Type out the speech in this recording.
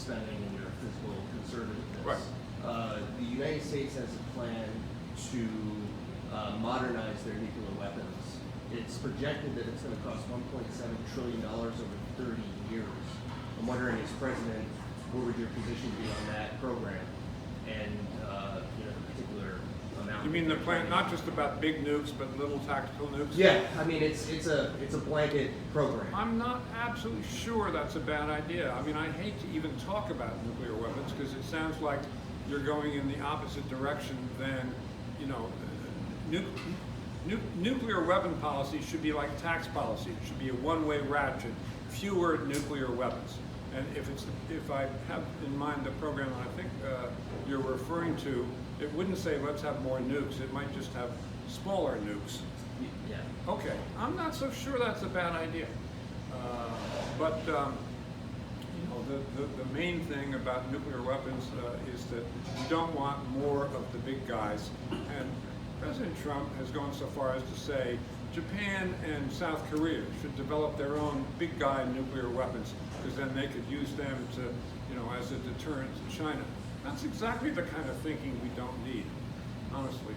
spending and your fiscal conservativeness. Right. The United States has a plan to modernize their nuclear weapons. It's projected that it's going to cost $1.7 trillion over 30 years. I'm wondering, as president, what would your position be on that program and the particular amount? You mean the plan, not just about big nukes, but little tactical nukes? Yeah, I mean it's a blanket program. I'm not absolutely sure that's a bad idea. I mean, I hate to even talk about nuclear weapons because it sounds like you're going in the opposite direction than, nuclear weapon policy should be like tax policy. It should be a one-way ratchet, fewer nuclear weapons. And if I have in mind the program that I think you're referring to, it wouldn't say let's have more nukes. It might just have smaller nukes. Yeah. Okay, I'm not so sure that's a bad idea. But the main thing about nuclear weapons is that you don't want more of the big guys. And President Trump has gone so far as to say Japan and South Korea should develop their own big guy nuclear weapons because then they could use them to, as a deterrent to China. That's exactly the kind of thinking we don't need, honestly.